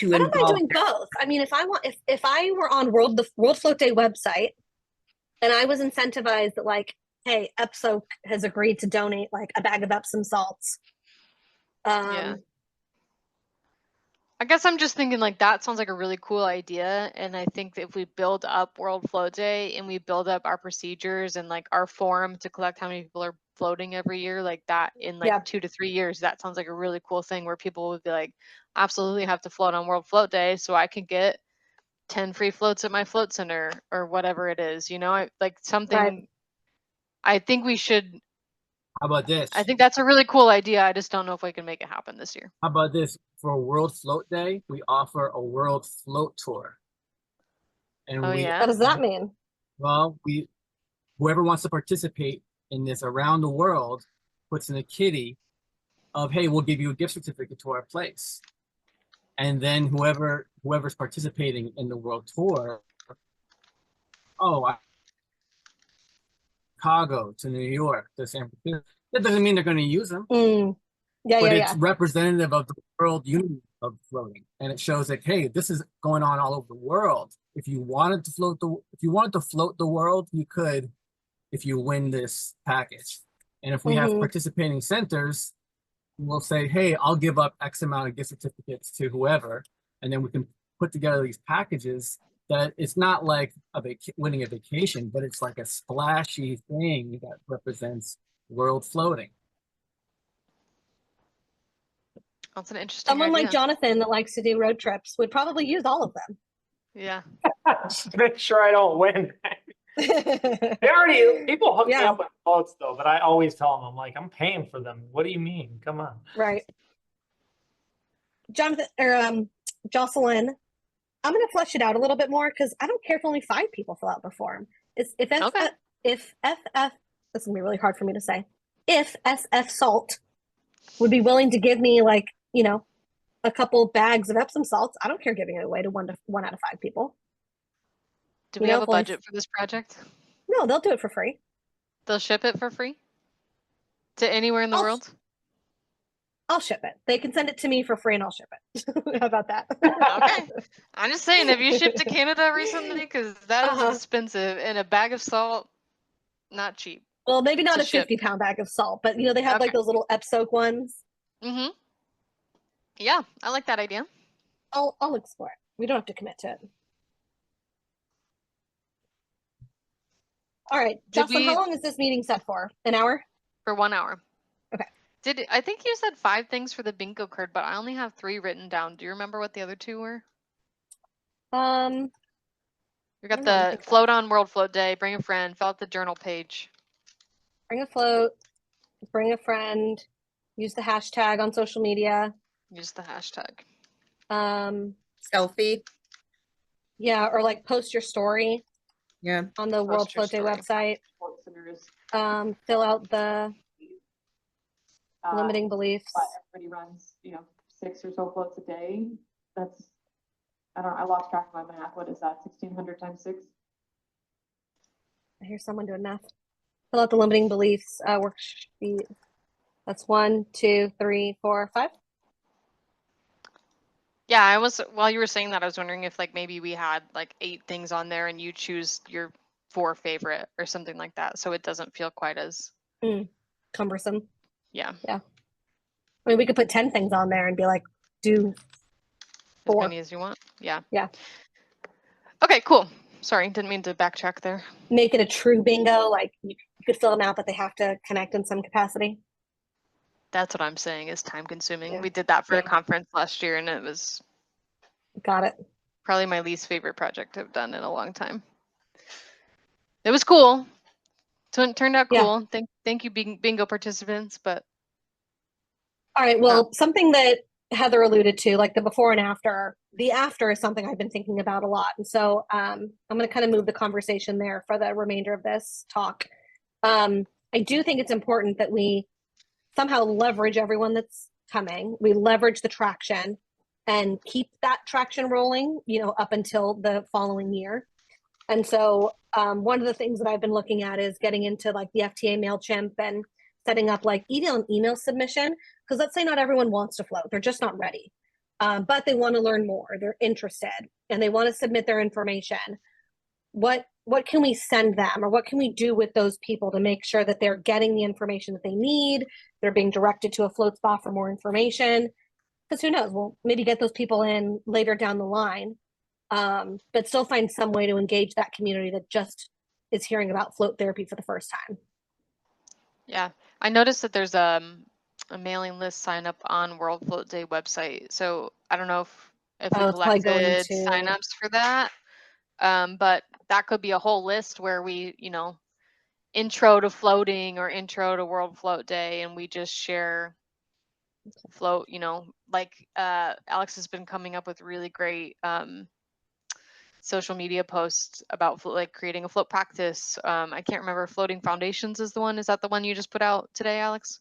I don't mind doing both. I mean, if I were on the World Float Day website and I was incentivized that like, hey, EPSO has agreed to donate like a bag of Epsom salts. I guess I'm just thinking like that sounds like a really cool idea. And I think that if we build up World Float Day and we build up our procedures and like our forum to collect how many people are floating every year, like that in like 2 to 3 years, that sounds like a really cool thing where people would be like, absolutely have to float on World Float Day so I can get 10 free floats at my float center or whatever it is, like something. I think we should. How about this? I think that's a really cool idea. I just don't know if we can make it happen this year. How about this? For World Float Day, we offer a World Float Tour. And what does that mean? Well, whoever wants to participate in this around the world puts in a kitty of, hey, we'll give you a gift certificate to our place. And then whoever's participating in the world tour, Chicago to New York to San Francisco. That doesn't mean they're going to use them. But it's representative of the world unity of floating, and it shows like, hey, this is going on all over the world. If you wanted to float the world, you could, if you win this package. And if we have participating centers, we'll say, hey, I'll give up X amount of gift certificates to whoever, and then we can put together these packages that it's not like winning a vacation, but it's like a splashy thing that represents world floating. That's an interesting Someone idea. like Jonathan that likes to do road trips would probably use all of them. Yeah. Just make sure I don't win. People hook me Yeah. up with floats though, but I always tell them, I'm like, I'm paying for them. What do you mean? Come on. Right. Jonathan or Jocelyn, I'm going to flesh it out a little bit more because I don't care if only 5 people fill out the form. If FF, this is going to be really hard for me to say. If SF Salt would be willing to give me like, you know, a couple bags of Epsom salts, I don't care giving it away to one out of 5 people. Do we have a budget for this project? No, they'll do it for free. They'll ship it for free to anywhere in the world? I'll ship it. They can send it to me for free and I'll ship it. How about that? Okay. I'm just saying, have you shipped to Canada recently? Because that is Uh-huh. expensive. And a bag of salt, not cheap. Well, maybe not To a ship. 50-pound bag of salt, but you know, they have like Okay. those little Epsoak ones. Mm-hmm. Yeah, I like that idea. I'll explore it. We don't have to commit to it. All right, Jocelyn, how long is this meeting set for? An hour? For 1 hour. Okay. I think you said 5 things for the bingo card, but I only have 3 written down. Do you remember what the other 2 were? We got the float on World Float Day, bring a friend, fill out the journal page. Bring a float, bring a friend, use the hashtag on social media. Use the hashtag. Selfie. Yeah, or like post your story. Yeah. On the World Float Day website. Fill out the limiting beliefs. But everybody runs, 6 or so floats a day. That's, I lost track of my math. What is that? 1,600 times 6? I hear someone doing math. Fill out the limiting beliefs worksheet. That's 1, 2, 3, 4, 5. Yeah, while you were saying that, I was wondering if like maybe we had like 8 things on there and you choose your 4 favorite or something like that, so it doesn't feel quite as cumbersome. Yeah. I mean, we could put 10 things on there and be like, do 4. As many as you want. Yeah. Yeah. Okay, cool. Sorry, didn't mean to backtrack there. Make it a true bingo. Like you could fill them out, but they have to connect in some capacity. That's what I'm saying is time consuming. Yeah. We did that for a conference last year and it was Got it. Probably my least favorite project I've done in a long time. It was cool. It turned out cool. Yeah. Thank you bingo participants, but all right, well, something that Heather alluded to, like the before and after, the after is something I've been thinking about a lot. And so I'm going to kind of move the conversation there for the remainder of this talk. I do think it's important that we somehow leverage everyone that's coming. We leverage the traction and keep that traction rolling, up until the following year. And so one of the things that I've been looking at is getting into like the FTA MailChimp and setting up like email submission. Because let's say not everyone wants to float. They're just not ready. But they want to learn more. They're interested and they want to submit their information. What can we send them, or what can we do with those people to make sure that they're getting the information that they need? They're being directed to a float spot for more information. Because who knows, we'll maybe get those people in later down the line, but still find some way to engage that community that just is hearing about float therapy for the first time. Yeah, I noticed that there's a mailing list sign up on World Float Day website. So I don't know if we collected signups for that, but that could be a whole list where we, intro to floating or intro to World Float Day, and we just share float, like Alex has been coming up with really great social media posts about like creating a float practice. I can't remember, Floating Foundations is the one. Is that the one you just put out today, Alex?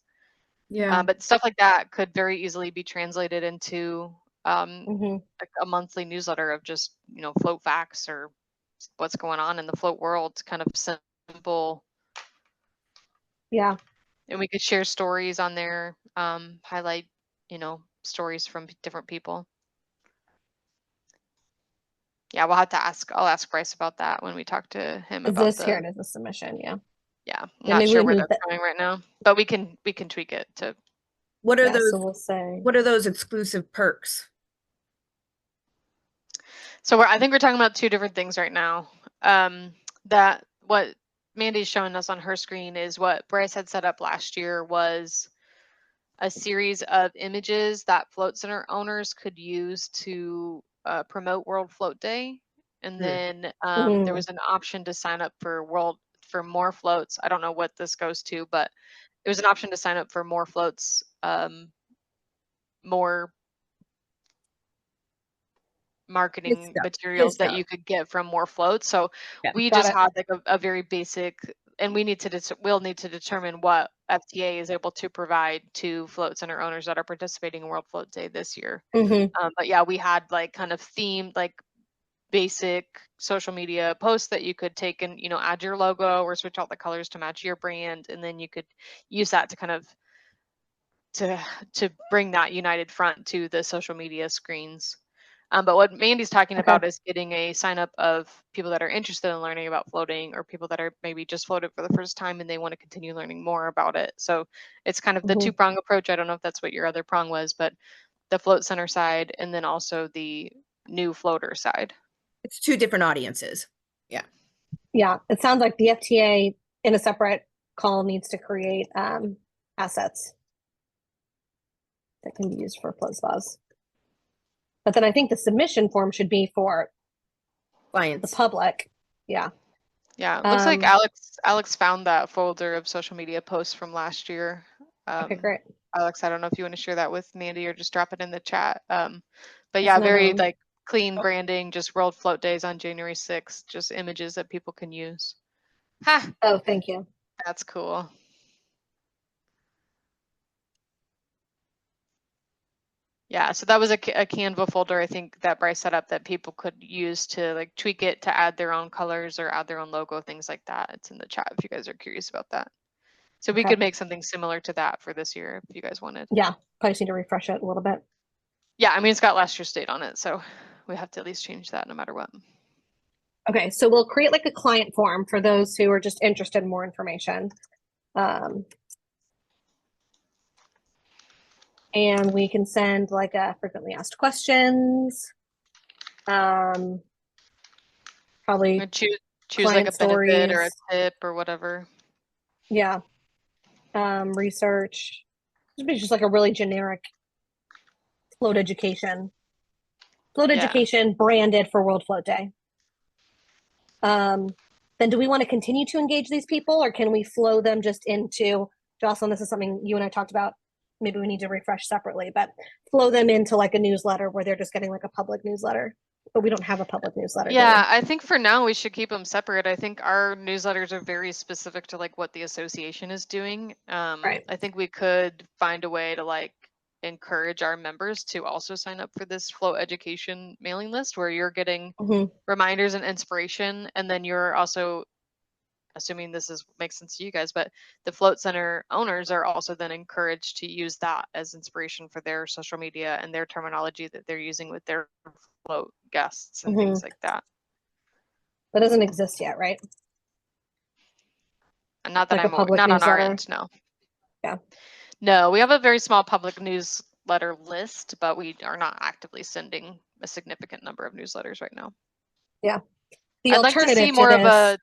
Yeah. But stuff like that could very easily be translated into like a monthly newsletter of just, float facts or what's going on in the float world, kind of simple. Yeah. And we could share stories on there, highlight, stories from different people. Yeah, we'll have to I'll ask Bryce about that when we talk to him about this here. It is a submission. Yeah. Yeah. I'm not sure where that's going right now, but we can tweak it to. What are those? So we'll say. What are those exclusive perks? So I think we're talking about 2 different things right now. That what Mandy's showing us on her screen is what Bryce had set up last year was a series of images that Float Center owners could use to promote World Float Day. And then there was an option to sign up for more floats. I don't know what this goes to, but there was an option to sign up for more floats, more marketing materials that you could get from more floats. So we just had like a very basic, and we'll need to determine what FTA is able to provide to float center owners that are participating in World Float Day this year. But yeah, we had like kind of themed, like basic social media posts that you could take and, you know, add your logo or switch out the colors to match your brand, and then you could use that to kind of to bring that united front to the social media screens. But what Mandy's talking about is getting a sign up of people that are interested in learning about floating, or people that are maybe just floated for the first time and they want to continue learning more about it. So it's kind of the two-prong approach. I don't know if that's what your other prong was, but the float center side and then also the new floater side. It's two different audiences. Yeah. Yeah. It sounds like the FTA in a separate call needs to create assets that can be used for float spas. But then I think the submission form should be for clients, the public. Yeah. Yeah. It looks like Alex found that folder of social media posts from last year. Okay, great. Alex, I don't know if you want to share that with Mandy or just drop it in the chat. But yeah, very like clean branding, just World Float Days on January 6th, just images that people can use. Ha! Oh, thank you. That's cool. Yeah, so that was a Canva folder, I think, that Bryce set up that people could use to like tweak it to add their own colors or add their own logo, things like that. It's in the chat if you guys are curious about that. So we could make something similar to that for this year if you guys wanted. Yeah, probably just need to refresh it a little bit. Yeah, I mean, it's got last year's date on it, so we have to at least change that no matter what. Okay, so we'll create like a client form for those who are just interested in more information. And we can send like a frequently asked questions. Probably choose like a benefit or a tip or whatever. Yeah. Research. Just like a really generic float education. Float education branded for World Float Day. Then do we want to continue to engage these people, or can we flow them just into, Jocelyn, this is something you and I talked about, maybe we need to refresh separately, but flow them into like a newsletter where they're just getting like a public newsletter, but we don't have a public newsletter. Yeah, I think for now we should keep them separate. I think our newsletters are very specific to like what the association is doing. Right. I think we could find a way to like encourage our members to also sign up for this float education mailing list where you're getting reminders and inspiration, and then you're also, assuming this makes sense to you guys, but the float center owners are also then encouraged to use that as inspiration for their social media and their terminology that they're using with their float guests and things like that. That doesn't exist yet, right? And not that like not on our end, no. Yeah. No, we have a very small public newsletter list, but we are not actively sending a significant number of newsletters right now. Yeah. I'd like to see more of a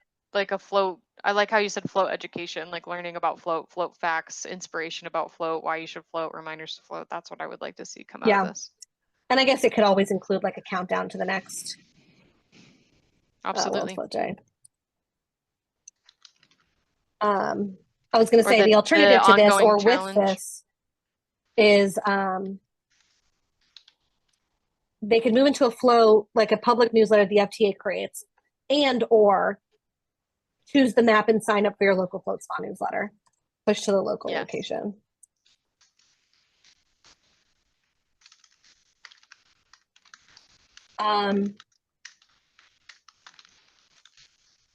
float. I like how you said float education, like learning about float facts, inspiration about float, why you should float, reminders to float. That's what I would like to see come out of this. And I guess it could always include like a countdown to the next World Float Day. I was going to say the alternative to this or challenge with this is they could move into a flow, like a public newsletter the FTA creates, and or choose the map and sign up for your local float spa newsletter. Push to the local location.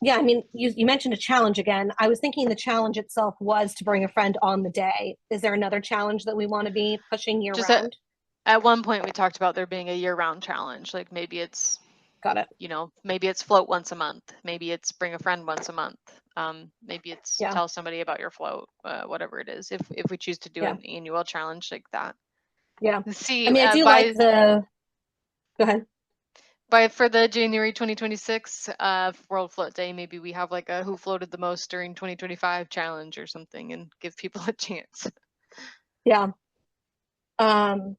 Yeah, I mean, you mentioned a challenge again. I was thinking the challenge itself was to bring a friend on the day. Is there another challenge that we want to be pushing year round? At one point, we talked about there being a year-round challenge. Like maybe it's, you know, maybe it's float once a month. Maybe it's bring a friend once a month. Maybe it's tell somebody about your float, whatever it is. If we choose to do an annual challenge like that. Yeah. See, I mean, I do like the. Go ahead. For the January 2026 World Float Day, maybe we have like a who floated the most during 2025 challenge or something and give people a chance. Yeah. Well,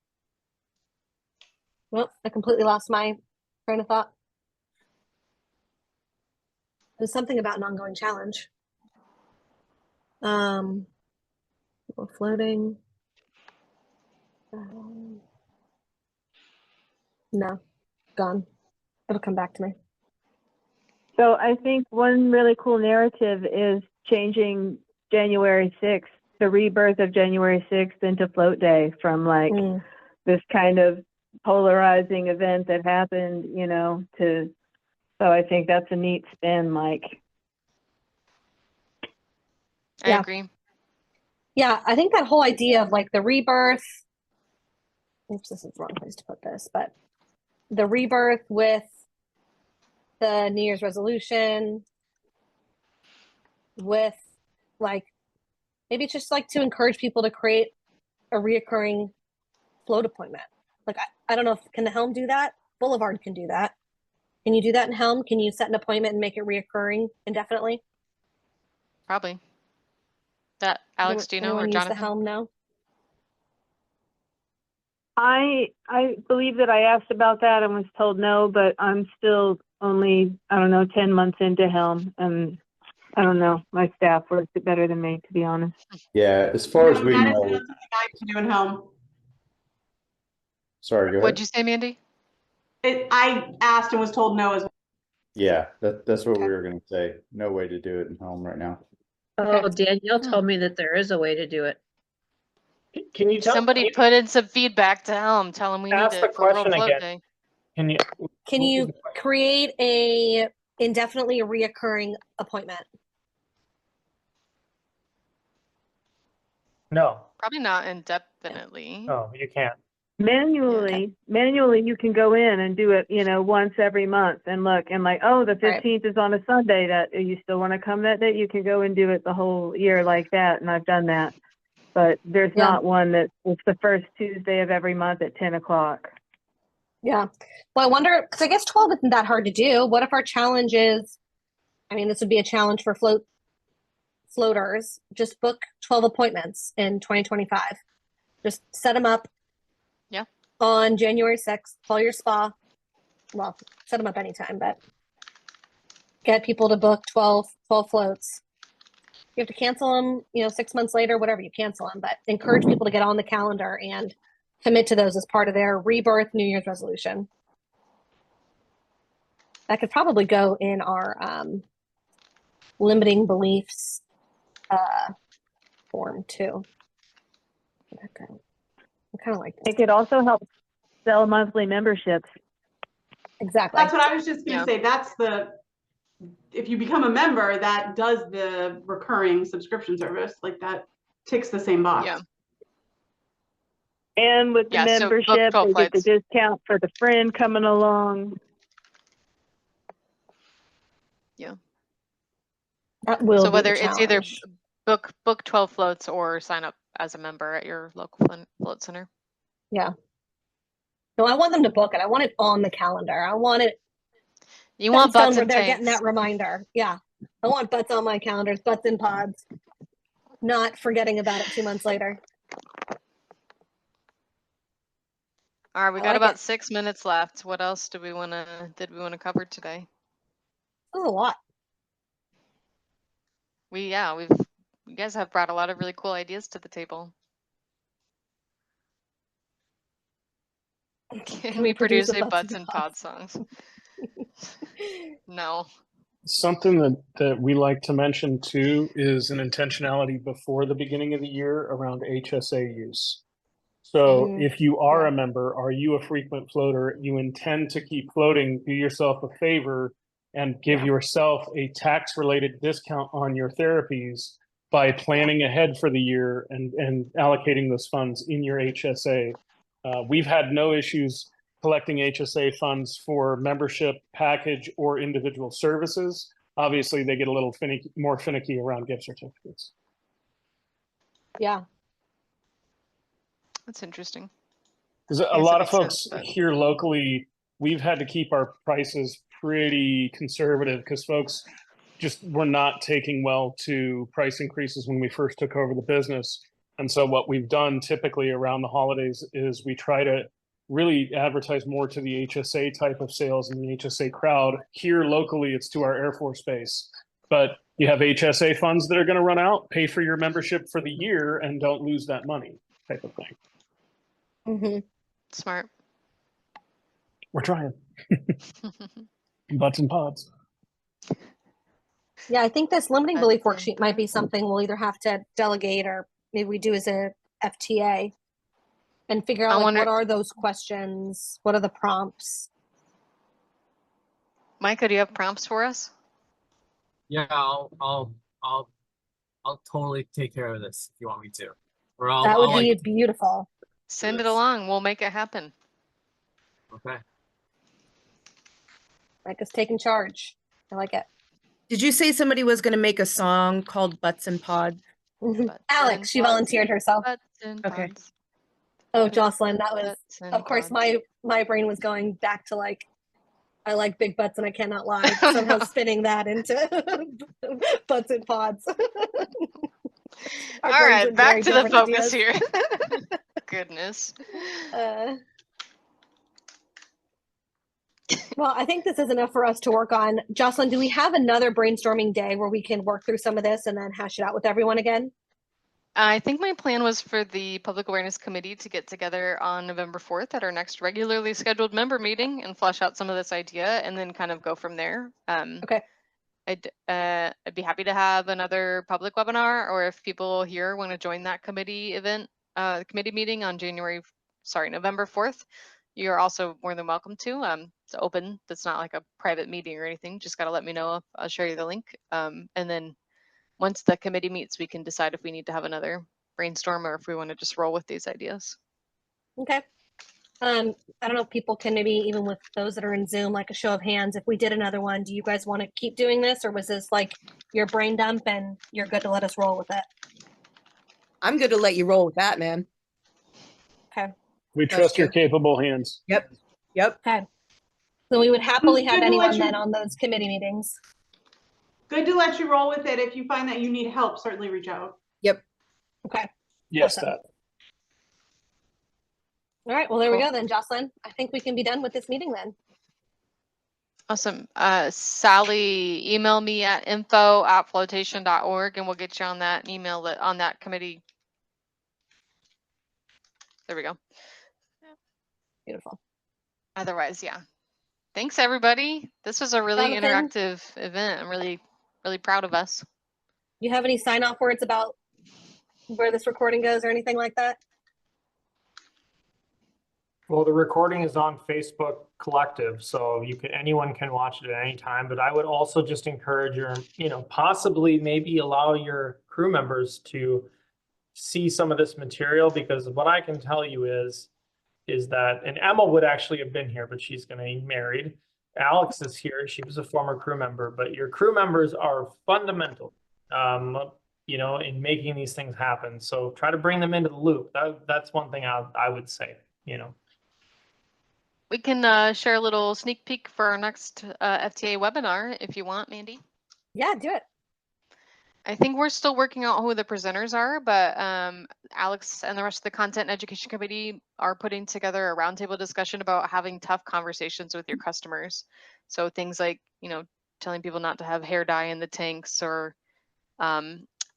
I completely lost my train of thought. was something about an ongoing challenge. We're floating. No, gone. It'll come back to me. So I think one really cool narrative is changing January 6th, the rebirth of January 6th into Float Day from like this kind of polarizing event that happened, you know, to, so I think that's a neat spin, Mike. I agree. Yeah, I think that whole idea of like the rebirth, oops, this is the wrong place to put this, but the rebirth with the New Year's resolution, with like, maybe it's just like to encourage people to create a reoccurring float appointment. Like, I don't know if, can the Helm do that? Boulevard can do that. Can you do that in Helm? Can you set an appointment and make it reoccurring indefinitely? Probably. That Alex, do you know, or use Jonathan? the Helm now? I believe that I asked about that and was told no, but I'm still only, I don't know, 10 months into Helm, and I don't know, my staff works it better than me, to be honest. Yeah, as far as we That is know. not something I can do in Helm. Sorry, go ahead. What'd you say, Mandy? I asked and was told no as well. Yeah, that's what we were going to say. No way to do it in Helm right now. Oh, Danielle told me that there is a way to do it. Can you tell? Somebody put in some feedback to Helm. Tell them we need Ask the it for World question Float again. Day. Can you create a indefinitely reoccurring appointment? No. Probably not indefinitely. No, you can't. Manually, you can go in and do it, you know, once every month and look and like, oh, the 15th is on a Sunday, that you still want to come that day, you can go and do it the whole year like that. And I've done that, but there's not one that it's the first Tuesday of every month at 10 o'clock. Yeah. Well, I wonder, because I guess 12 isn't that hard to do. What if our challenge is, I mean, this would be a challenge for floaters, just book 12 appointments in 2025. Just set them up. Yeah. On January 6th, call your spa. Well, set them up anytime, but get people to book 12 floats. You have to cancel them, you know, 6 months later, whatever, you cancel them, but encourage people to get on the calendar and commit to those as part of their rebirth New Year's resolution. That could probably go in our limiting beliefs form too. I kind of like this. It could also help sell monthly memberships. Exactly. That's what I was just going to say. That's if you become a member, that does the recurring subscription service. Like that ticks the same box. Yeah. And with the membership, so they get the discount for the friend coming along. Yeah. That will so be whether the it's either challenge. book 12 floats or sign up as a member at your local float center. Yeah. No, I want them to book it. I want it on the calendar. I want it. You want butts and they're tanks. getting that reminder. Yeah. I want butts on my calendars, butts in pods. Not forgetting about it 2 months later. All right, we got about 6 minutes left. What else did we want to cover today? Oh, a lot. You guys have brought a lot of really cool ideas to the table. Can we produce a butts and pod songs? No. Something that we like to mention too is an intentionality before the beginning of the year around HSA use. So if you are a member, are you a frequent floater, you intend to keep floating, do yourself a favor and give yourself a tax-related discount on your therapies by planning ahead for the year and allocating those funds in your HSA. We've had no issues collecting HSA funds for membership, package, or individual services. Obviously, they get a little more finicky around gift certificates. Yeah. That's interesting. Because a lot of folks here locally, we've had to keep our prices pretty conservative because folks just were not taking well to price increases when we first took over the business. And so what we've done typically around the holidays is we try to really advertise more to the HSA type of sales and the HSA crowd. Here locally, it's to our Air Force Base. But you have HSA funds that are going to run out, pay for your membership for the year and don't lose that money type of thing. Mm-hmm. Smart. We're trying. Butts and pods. Yeah, I think this limiting belief That's worksheet might be something we'll either have to delegate or maybe we do as a FTA and figure out like, what are those questions? What are the prompts? Micah, do you have prompts for us? Yeah, I'll totally take care of this if you want me to. Or That would I'll be like, beautiful. Send it along. We'll make it happen. okay. Micah's taking charge. I like it. Did you say somebody was going to make a song called Butts and Pods? Alex, she volunteered herself. Okay. Oh, Jocelyn, that was, of course, my brain was going back to like, I like big butts and I cannot lie. Somehow spinning that into butts and pods. All right, back to the focus here. Goodness. Well, I think this is enough for us to work on. Jocelyn, do we have another brainstorming day where we can work through some of this and then hash it out with everyone again? I think my plan was for the Public Awareness Committee to get together on November 4th at our next regularly scheduled member meeting and flesh out some of this idea and then kind of go from there. Okay. I'd be happy to have another public webinar, or if people here want to join that committee event, committee meeting on November 4th, you're also more than welcome to. It's open. That's not like a private meeting or anything. Just got to let me know. I'll share you the link. And then once the committee meets, we can decide if we need to have another brainstorm or if we want to just roll with these ideas. Okay. I don't know if people can maybe, even with those that are in Zoom, like a show of hands, if we did another one, do you guys want to keep doing this, or was this like your brain dump and you're good to let us roll with it? I'm good to let you roll with that, man. Okay. We trust your capable hands. Yep. Okay. So we would happily have Good to anyone let you- then on those committee meetings. Good to let you roll with it. If you find that you need help, certainly reach out. Yep. Okay. Yes, Awesome. All right. Well, there we go then, Jocelyn. I think we can be done with this meeting then. Awesome. Sally, email me at info@floatation.org and we'll get you on that email on that committee. There we go. Beautiful. Otherwise, yeah. Thanks, everybody. This was a really interactive event. I'm really proud of us. You have any sign-off words about where this recording goes or anything like that? Well, the recording is on Facebook Collective, so anyone can watch it at any time. But I would also just encourage possibly maybe allow your crew members to see some of this material, because what I can tell you is that, and Emma would actually have been here, but she's going to be married. Alex is here. She was a former crew member, but your crew members are fundamental, in making these things happen. So try to bring them into the loop. That's one thing I would say, We can share a little sneak peek for our next FTA webinar if you want, Mandy. Yeah, do it. I think we're still working out who the presenters are, but Alex and the rest of the Content and Education Committee are putting together a roundtable discussion about having tough conversations with your customers. So things like, telling people not to have hair dye in the tanks, or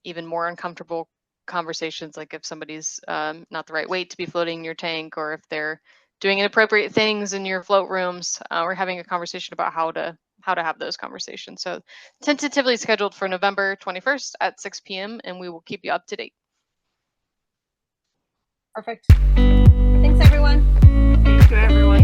even more uncomfortable conversations, like if somebody's not the right weight to be floating in your tank, or if they're doing inappropriate things in your float rooms. We're having a conversation about how to have those conversations. So tentatively scheduled for November 21st at 6 p.m. and we will keep you up to date. Perfect. Thanks, everyone. Thank you, everyone.